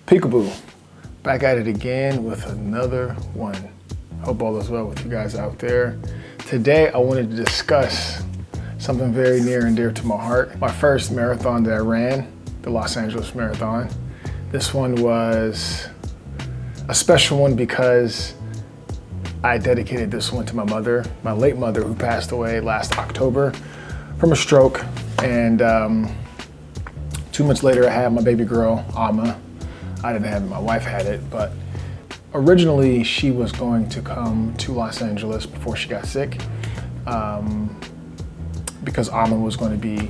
Peekaboo, back at it again with another one. Hope all is well with you guys out there. Today I wanted to discuss something very near and dear to my heart. My first marathon that I ran, the Los Angeles Marathon. This one was a special one because I dedicated this one to my mother, my late mother, who passed away last October from a stroke. And 2 months later, I had my baby girl, Alma. I didn't have it, my wife had it, but originally she was going to come to Los Angeles before she got sick because Alma was going to be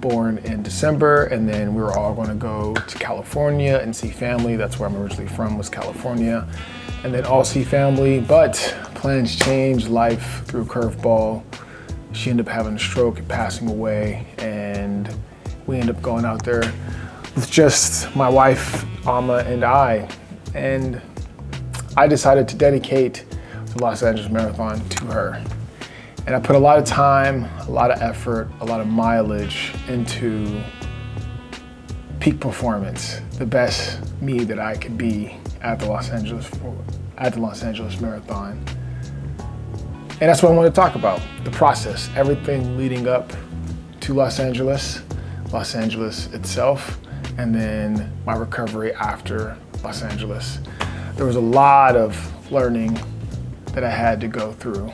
born in December, and then we were all going to go to California and see family. That's where I'm originally from, was California, and then all see family, but plans changed, life threw a curveball. She ended up having a stroke and passing away, and we ended up going out there with just my wife, Alma, and I. And I decided to dedicate the Los Angeles Marathon to her. And I put a lot of time, a lot of effort, a lot of mileage into peak performance, the best me that I could be at the Los Angeles Marathon. And that's what I want to talk about, the process, everything leading up to Los Angeles itself, and then my recovery after Los Angeles. There was a lot of learning that I had to go through,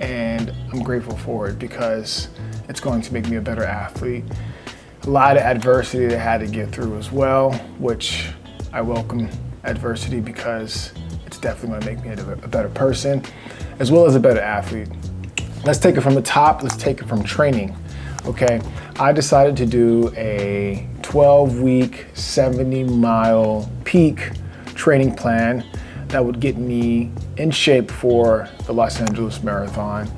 and I'm grateful for it because it's going to make me a better athlete. A lot of adversity that I had to get through as well, which I welcome adversity because it's definitely going to make me a better person, as well as a better athlete. Let's take it from the top, let's take it from training, okay? I decided to do a 12-week, 70-mile peak training plan that would get me in shape for the Los Angeles Marathon,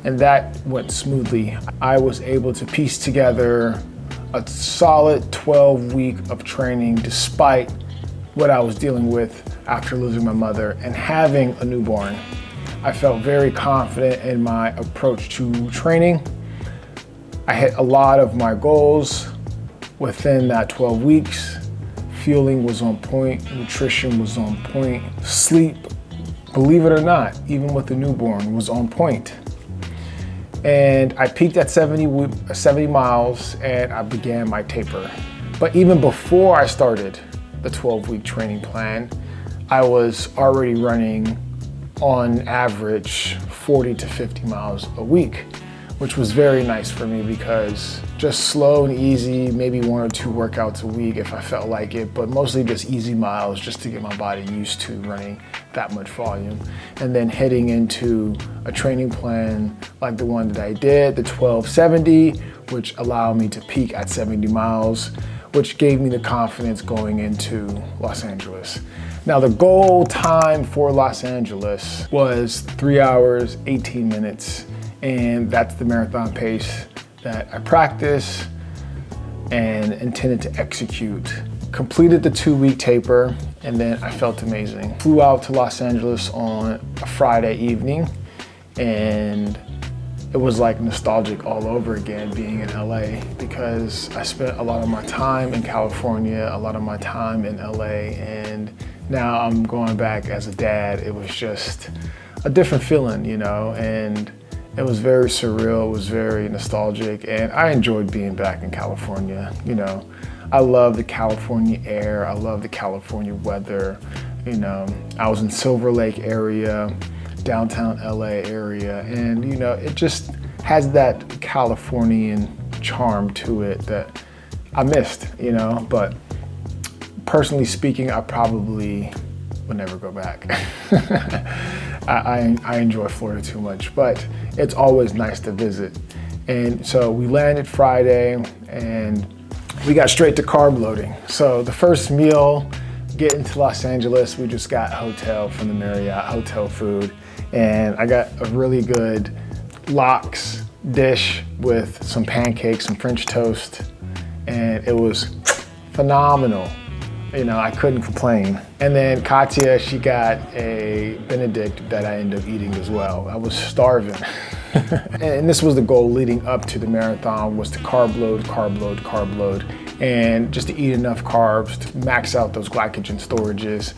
and that went smoothly. I was able to piece together a solid 12-week of training despite what I was dealing with after losing my mother and having a newborn. I felt very confident in my approach to training. I hit a lot of my goals within that 12 weeks. Fueling was on point, nutrition was on point, sleep, believe it or not, even with the newborn, was on point. And I peaked at 70 miles and I began my taper. But even before I started the 12-week training plan, I was already running on average 40 to 50 miles a week, which was very nice for me because just slow and easy, maybe 1 or 2 workouts a week if I felt like it, but mostly just easy miles just to get my body used to running that much volume. And then heading into a training plan like the one that I did, the 1270, which allowed me to peak at 70 miles, which gave me the confidence going into Los Angeles. Now the goal time for Los Angeles was 3 hours, 18 minutes. And that's the marathon pace that I practiced and intended to execute. Completed the 2-week taper, and then I felt amazing. Flew out to Los Angeles on a Friday evening, and it was like nostalgic all over again being in LA because I spent a lot of my time in California, a lot of my time in LA, and now I'm going back as a dad. It was just a different feeling, you know, and it was very surreal, it was very nostalgic, and I enjoyed being back in California. You know, I love the California air, I love the California weather. You know, I was in Silver Lake area, downtown LA area, and you know, it just has that Californian charm to it that I missed, you know, but personally speaking, I probably would never go back. I enjoy Florida too much, but it's always nice to visit. And so we landed Friday and we got straight to carb loading. So the first meal, getting to Los Angeles, we just got hotel from the Marriott, hotel food. And I got a really good lox dish with some pancakes and French toast. And it was phenomenal. You know, I couldn't complain. And then Katya, she got a Benedict that I ended up eating as well. I was starving. And this was the goal leading up to the marathon, was to carb load, carb load, carb load. and just to eat enough carbs to max out those glycogen storages,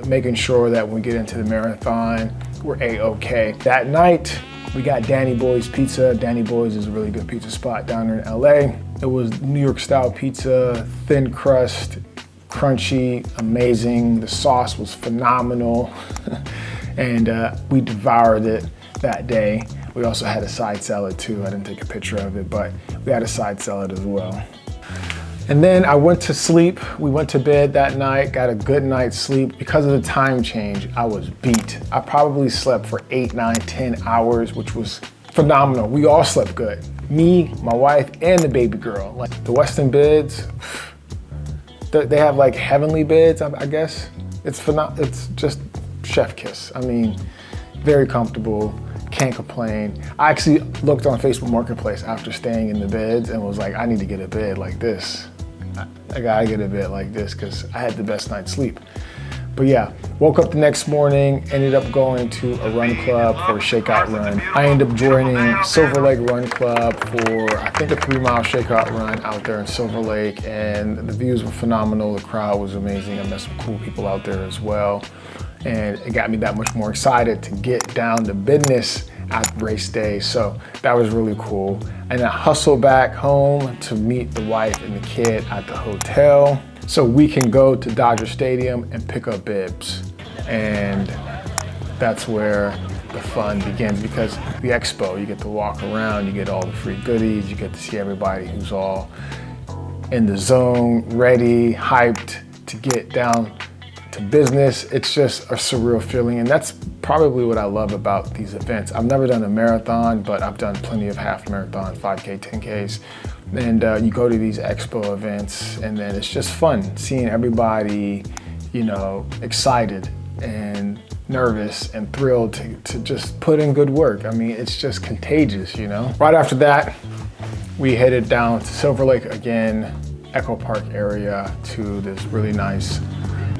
making sure that when we get into the marathon, we're A-okay. That night, we got Danny Boy's Pizza. Danny Boy's is a really good pizza spot down there in LA. It was New York style pizza, thin crust, crunchy, amazing. The sauce was phenomenal. And we devoured it that day. We also had a side salad too. I didn't take a picture of it, but we had a side salad as well. And then I went to sleep. We went to bed that night, got a good night's sleep. Because of the time change, I was beat. I probably slept for 8, 9, 10 hours, which was phenomenal. We all slept good. Me, my wife, and the baby girl. Like the Westin beds, they have like heavenly beds, I guess. It's just chef kiss. I mean, very comfortable. Can't complain. I actually looked on Facebook Marketplace after staying in the beds and was like, I need to get a bed like this. I gotta get a bed like this because I had the best night's sleep. But yeah, woke up the next morning, ended up going to a run club for a shakeout run. I ended up joining Silver Lake Run Club for, I think, a 3-mile shakeout run out there in Silver Lake, and the views were phenomenal. The crowd was amazing. I met some cool people out there as well. And it got me that much more excited to get down to business at race day. So that was really cool. And I hustled back home to meet the wife and the kid at the hotel so we can go to Dodger Stadium and pick up bibs. And that's where the fun begins, because the expo, you get to walk around, you get all the free goodies, you get to see everybody who's all in the zone, ready, hyped to get down to business. It's just a surreal feeling, and that's probably what I love about these events. I've never done a marathon, but I've done plenty of half marathons, 5K, 10Ks, and you go to these expo events, and then it's just fun seeing everybody, you know, excited and nervous and thrilled to just put in good work. I mean, it's just contagious, you know? Right after that, we headed down to Silver Lake again, Echo Park area, to this really nice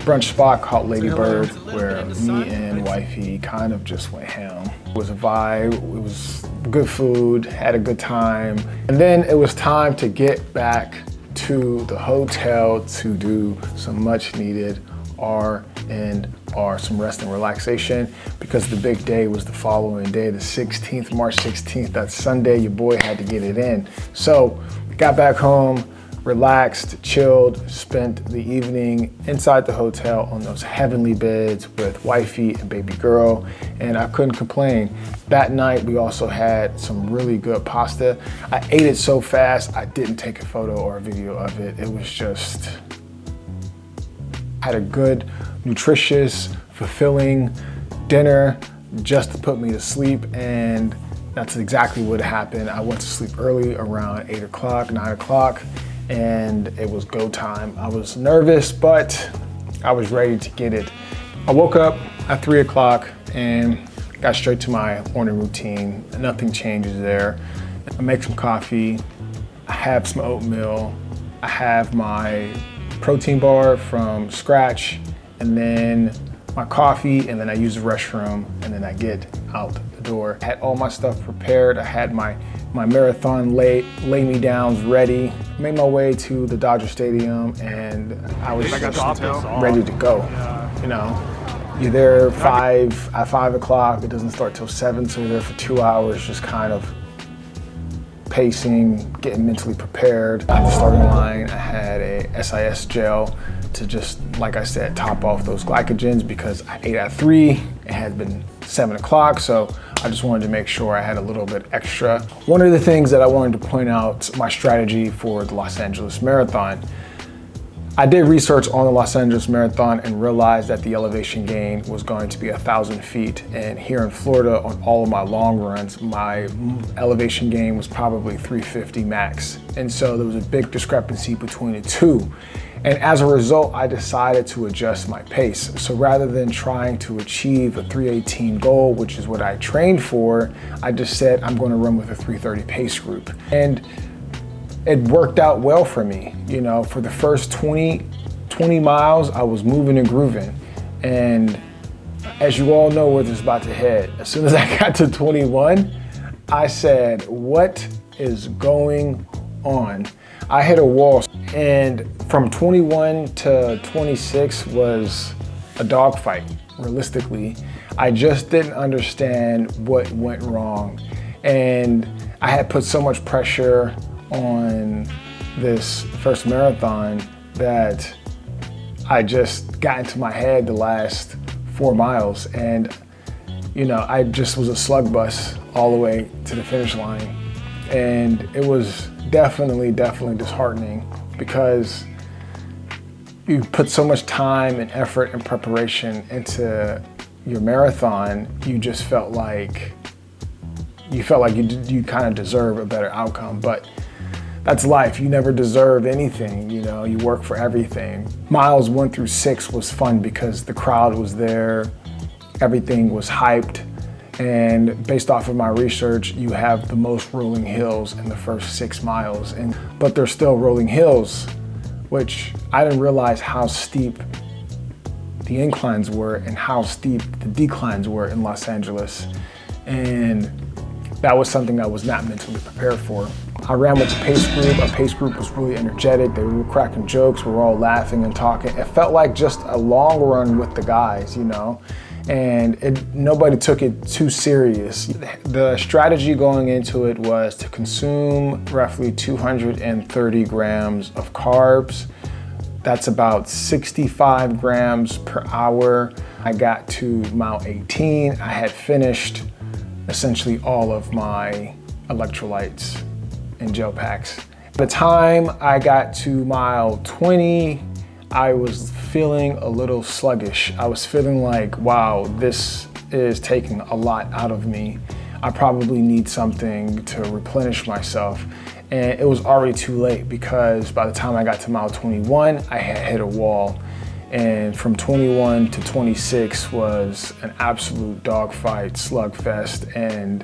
brunch spot called Lady Bird, where me and wifey kind of just went ham. It was a vibe, it was good food, had a good time. And then it was time to get back to the hotel to do some much needed R&R, some rest and relaxation, because the big day was the following day, the 16th, March 16th, that Sunday. Your boy had to get it in. So got back home, relaxed, chilled, spent the evening inside the hotel on those heavenly beds with wifey and baby girl, and I couldn't complain. That night we also had some really good pasta. I ate it so fast I didn't take a photo or a video of it. It was just, had a good, nutritious, fulfilling dinner just to put me to sleep, and that's exactly what happened. I went to sleep early around 8 o'clock, 9 o'clock, and it was go time. I was nervous, but I was ready to get it. I woke up at 3 o'clock and got straight to my morning routine. Nothing changes there. I make some coffee, I have some oatmeal, I have my protein bar from scratch, and then my coffee, and then I use the restroom, and then I get out the door. I had all my stuff prepared. I had my marathon lay me downs ready. Made my way to the Dodger Stadium, and I was just ready to go. You know, you're there at 5 o'clock. It doesn't start till 7, so you're there for 2 hours, just kind of pacing, getting mentally prepared. At the starting line, I had a SIS gel to just, like I said, top off those glycogens, because I ate at 3. It had been 7 o'clock, so I just wanted to make sure I had a little bit extra. One of the things that I wanted to point out, my strategy for the Los Angeles Marathon. I did research on the Los Angeles Marathon and realized that the elevation gain was going to be 1,000 feet. And here in Florida, on all of my long runs, my elevation gain was probably 350 max. And so there was a big discrepancy between the two. And as a result, I decided to adjust my pace. So rather than trying to achieve a 318 goal, which is what I trained for, I just said I'm going to run with a 330 pace group. And it worked out well for me. You know, for the first 20 miles, I was moving and grooving. And as you all know where this is about to head, as soon as I got to 21, I said, what is going on? I hit a wall, And from 21 to 26 was a dogfight, realistically. I just didn't understand what went wrong. And I had put so much pressure on this first marathon that I just got into my head the last 4 miles. And, you know, I just was a slug bus all the way to the finish line. And it was definitely disheartening because you put so much time and effort and preparation into your marathon, you just felt like you kind of deserve a better outcome. But that's life. You never deserve anything, you know, you work for everything. Miles 1 through 6 was fun because the crowd was there, everything was hyped. And based off of my research, you have the most rolling hills in the first 6 miles. But they're still rolling hills, which I didn't realize how steep the inclines were and how steep the declines were in Los Angeles. And that was something I was not mentally prepared for. I ran with the pace group. Our pace group was really energetic. They were cracking jokes. We were all laughing and talking. It felt like just a long run with the guys, you know? And nobody took it too serious. The strategy going into it was to consume roughly 230 grams of carbs. That's about 65 grams per hour. I got to mile 18. I had finished essentially all of my electrolytes and gel packs. By the time I got to mile 20, I was feeling a little sluggish. I was feeling like, wow, this is taking a lot out of me. I probably need something to replenish myself. And it was already too late because by the time I got to mile 21, I had hit a wall. And from 21 to 26 was an absolute dogfight, slugfest, and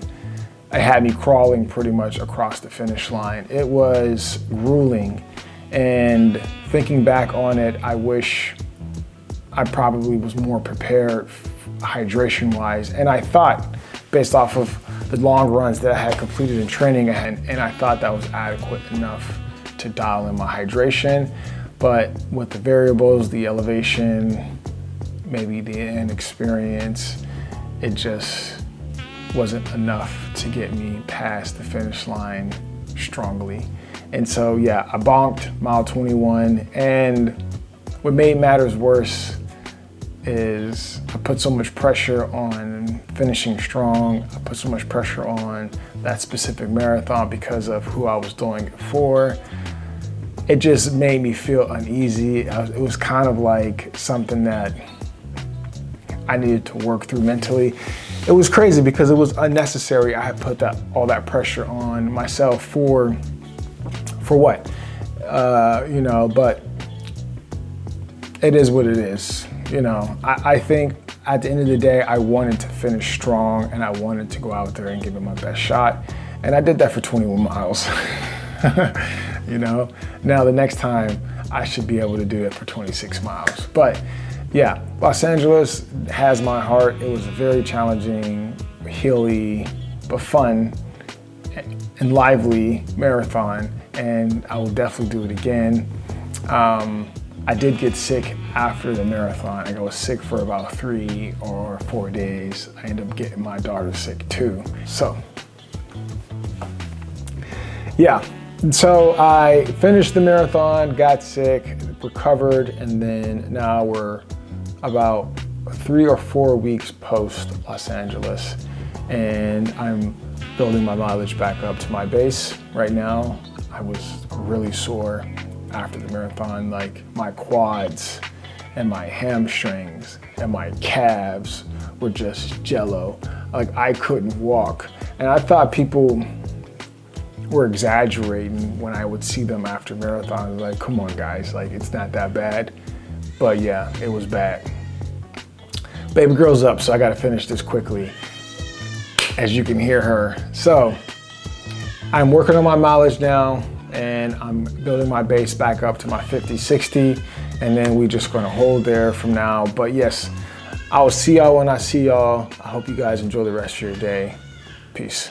it had me crawling pretty much across the finish line. It was grueling. And thinking back on it, I wish I probably was more prepared hydration-wise. And I thought, based off of the long runs that I had completed in training, and I thought that was adequate enough to dial in my hydration. But with the variables, the elevation, maybe the inexperience, it just wasn't enough to get me past the finish line strongly. And so, yeah, I bonked mile 21. And what made matters worse is I put so much pressure on finishing strong. I put so much pressure on that specific marathon because of who I was doing it for. It just made me feel uneasy. It was kind of like something that I needed to work through mentally. It was crazy because it was unnecessary. I had put all that pressure on myself for what? You know, but it is what it is. You know, I think at the end of the day, I wanted to finish strong and I wanted to go out there and give it my best shot. And I did that for 21 miles. You know, now the next time I should be able to do it for 26 miles. But yeah, Los Angeles has my heart. It was a very challenging, hilly, but fun and lively marathon. And I will definitely do it again. I did get sick after the marathon. I was sick for about 3 or 4 days. I ended up getting my daughter sick too. So, yeah. So I finished the marathon, got sick, recovered, and then now we're about 3 or 4 weeks post Los Angeles. And I'm building my mileage back up to my base right now. I was really sore after the marathon, like my quads and my hamstrings and my calves were just jello. Like I couldn't walk. And I thought people were exaggerating when I would see them after marathons. Like, come on guys, like it's not that bad. But yeah, it was bad. Baby girl's up, so I gotta finish this quickly, as you can hear her. So I'm working on my mileage now and I'm building my base back up to my 50, 60, and then we're just gonna hold there from now. But yes, I will see y'all when I see y'all. I hope you guys enjoy the rest of your day. Peace.